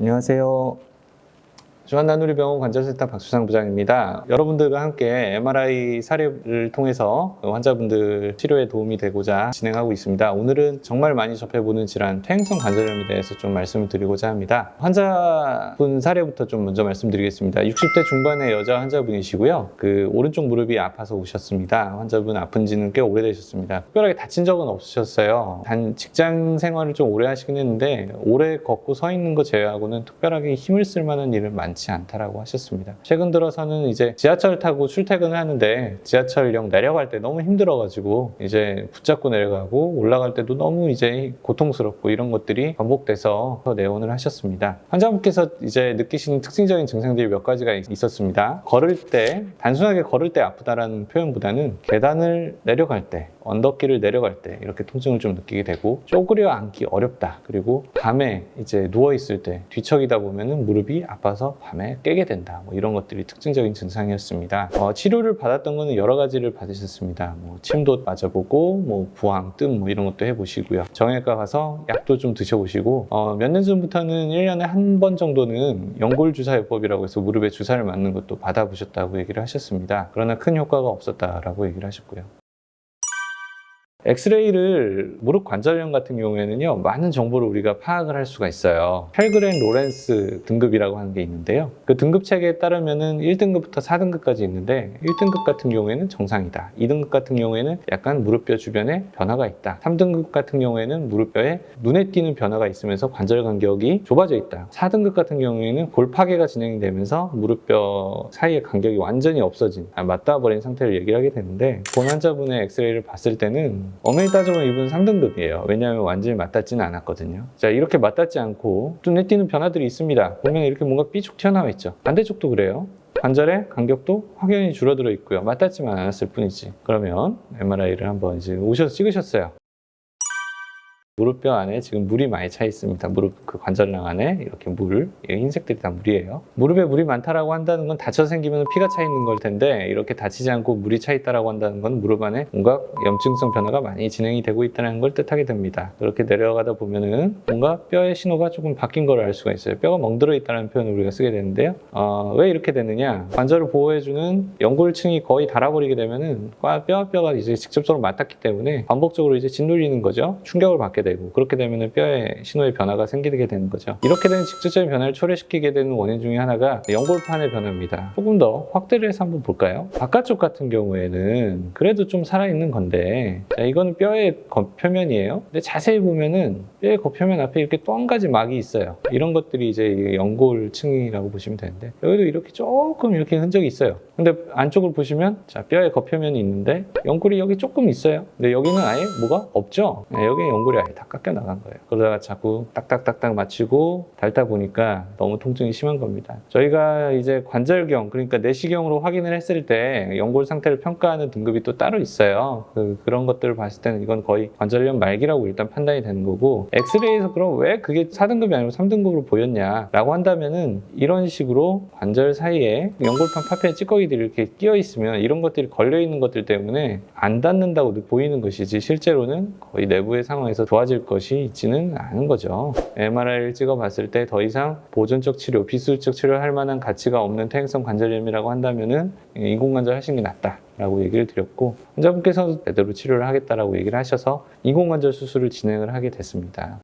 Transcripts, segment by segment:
안녕하세요. 주한나누리병원 관절센터 박수상 부장입니다. 여러분들과 함께 MRI 사례를 통해서 환자분들 치료에 도움이 되고자 진행하고 있습니다. 오늘은 정말 많이 접해보는 질환, 퇴행성 관절염에 대해서 좀 말씀을 드리고자 합니다. 환자분 사례부터 좀 먼저 말씀드리겠습니다. 60대 중반의 여자 환자분이시고요. 오른쪽 무릎이 아파서 오셨습니다. 환자분 아픈 지는 꽤 오래되셨습니다. 특별하게 다친 적은 없으셨어요. 단 직장 생활을 좀 오래 하시긴 했는데 오래 걷고 서 있는 거 제외하고는 특별하게 힘을 쓸 만한 일은 많지 않다라고 하셨습니다. 최근 들어서는 이제 지하철 타고 출퇴근을 하는데 지하철역 내려갈 때 너무 힘들어가지고 이제 붙잡고 내려가고 올라갈 때도 너무 이제 고통스럽고 이런 것들이 반복돼서 내원을 하셨습니다. 환자분께서 이제 느끼시는 특징적인 증상들이 몇 가지가 있었습니다. 걸을 때, 단순하게 걸을 때 아프다라는 표현보다는 계단을 내려갈 때, 언덕길을 내려갈 때 이렇게 통증을 좀 느끼게 되고, 쪼그려 앉기 어렵다. 그리고 밤에 이제 누워 있을 때 뒤척이다 보면은 무릎이 아파서 밤에 깨게 된다. 뭐 이런 것들이 특징적인 증상이었습니다. 치료를 받았던 거는 여러 가지를 받으셨습니다. 침도 맞아보고, 부항, 뜸 이런 것도 해보시고요. 정형외과 가서 약도 좀 드셔보시고, 몇 년 전부터는 1년에 한 번 정도는 연골주사요법이라고 해서 무릎에 주사를 맞는 것도 받아보셨다고 얘기를 하셨습니다. 그러나 큰 효과가 없었다라고 얘기를 하셨고요. 엑스레이를 무릎 관절염 같은 경우에는요, 많은 정보를 우리가 파악을 할 수가 있어요. 헬그렌 로렌스 등급이라고 하는 게 있는데요. 그 등급 체계에 따르면은 1등급부터 4등급까지 있는데 1등급 같은 경우에는 정상이다. 2등급 같은 경우에는 약간 무릎뼈 주변에 변화가 있다. 3등급 같은 경우에는 무릎뼈에 눈에 띄는 변화가 있으면서 관절 간격이 좁아져 있다. 4등급 같은 경우에는 골 파괴가 진행이 되면서 무릎뼈 사이의 간격이 완전히 없어진, 맞닿아버린 상태를 얘기를 하게 되는데, 본 환자분의 엑스레이를 봤을 때는 엄밀히 따져보면 이분은 3등급이에요. 왜냐하면 완전히 맞닿지는 않았거든요. 자, 이렇게 맞닿지 않고 눈에 띄는 변화들이 있습니다. 보면 이렇게 뭔가 삐죽 튀어나와 있죠. 반대쪽도 그래요. 관절의 간격도 확연히 줄어들어 있고요. 맞닿지만 않았을 뿐이지. 그러면 MRI를 한번 이제 오셔서 찍으셨어요. 무릎뼈 안에 지금 물이 많이 차 있습니다. 무릎 관절낭 안에 이렇게 흰색들이 다 물이에요. 무릎에 물이 많다라고 한다는 건 다쳐서 생기면 피가 차 있는 걸 텐데, 이렇게 다치지 않고 물이 차 있다라고 한다는 건 무릎 안에 뭔가 염증성 변화가 많이 진행이 되고 있다는 걸 뜻하게 됩니다. 그렇게 내려가다 보면은 뭔가 뼈의 신호가 조금 바뀐 걸 알 수가 있어요. 뼈가 멍들어 있다는 표현을 우리가 쓰게 되는데요. 왜 이렇게 되느냐? 관절을 보호해주는 연골층이 거의 닳아버리게 되면은 뼈가 이제 직접적으로 맞닿기 때문에 반복적으로 이제 짓눌리는 거죠. 충격을 받게 되고, 그렇게 되면 뼈에 신호의 변화가 생기게 되는 거죠. 이렇게 되는 직접적인 변화를 초래시키게 되는 원인 중에 하나가 연골판의 변화입니다. 조금 더 확대를 해서 한번 볼까요? 바깥쪽 같은 경우에는 그래도 좀 살아있는 건데, 자, 이거는 뼈의 겉표면이에요. 근데 자세히 보면은 뼈의 겉표면 앞에 이렇게 또 한 가지 막이 있어요. 이런 것들이 이제 연골층이라고 보시면 되는데, 여기도 이렇게 조금 이렇게 흔적이 있어요. 근데 안쪽을 보시면, 자, 뼈의 겉표면이 있는데 연골이 여기 조금 있어요. 근데 여기는 아예 뭐가 없죠. 여기 연골이 아예 다 깎여 나간 거예요. 그러다가 자꾸 딱딱딱딱 맞추고 닳다 보니까 너무 통증이 심한 겁니다. 저희가 이제 관절경, 그러니까 내시경으로 확인을 했을 때 연골 상태를 평가하는 등급이 또 따로 있어요. 그런 것들을 봤을 때는 이건 거의 관절염 말기라고 일단 판단이 되는 거고, 엑스레이에서 그럼 왜 그게 4등급이 아니고 3등급으로 보였냐라고 한다면은, 이런 식으로 관절 사이에 연골판 파편에 찌꺼기들이 이렇게 끼어 있으면 이런 것들이 걸려 있는 것들 때문에 안 닿는다고 보이는 것이지, 실제로는 거의 내부의 상황에서 좋아질 것이 있지는 않은 거죠. MRI를 찍어봤을 때 더 이상 보존적 치료, 비수술적 치료를 할 만한 가치가 없는 퇴행성 관절염이라고 한다면은 인공관절 하시는 게 낫다라고 얘기를 드렸고, 환자분께서 제대로 치료를 하겠다라고 얘기를 하셔서 인공관절 수술을 진행을 하게 됐습니다.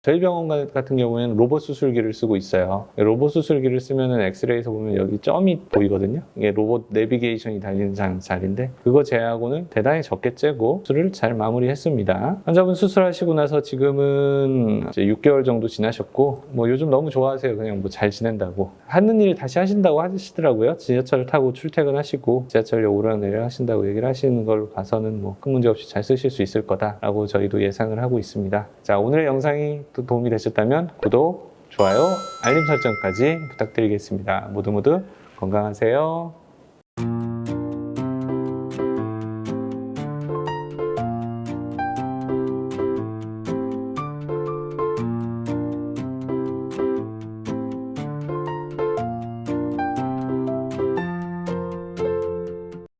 저희 병원 같은 경우에는 로봇 수술기를 쓰고 있어요. 로봇 수술기를 쓰면은 엑스레이에서 보면 여기 점이 보이거든요. 이게 로봇 내비게이션이 달리는 자리인데, 그거 제외하고는 대단히 적게 째고 수술을 잘 마무리했습니다. 환자분 수술하시고 나서 지금은 이제 6개월 정도 지나셨고, 요즘 너무 좋아하세요. 그냥 잘 지낸다고. 하는 일 다시 하신다고 하시더라고요. 지하철 타고 출퇴근하시고 지하철역 오르락내리락 하신다고 얘기를 하시는 걸 봐서는 큰 문제 없이 잘 쓰실 수 있을 거다라고 저희도 예상을 하고 있습니다. 자, 오늘의 영상이 또 도움이 되셨다면 구독, 좋아요, 알림 설정까지 부탁드리겠습니다. 모두 건강하세요.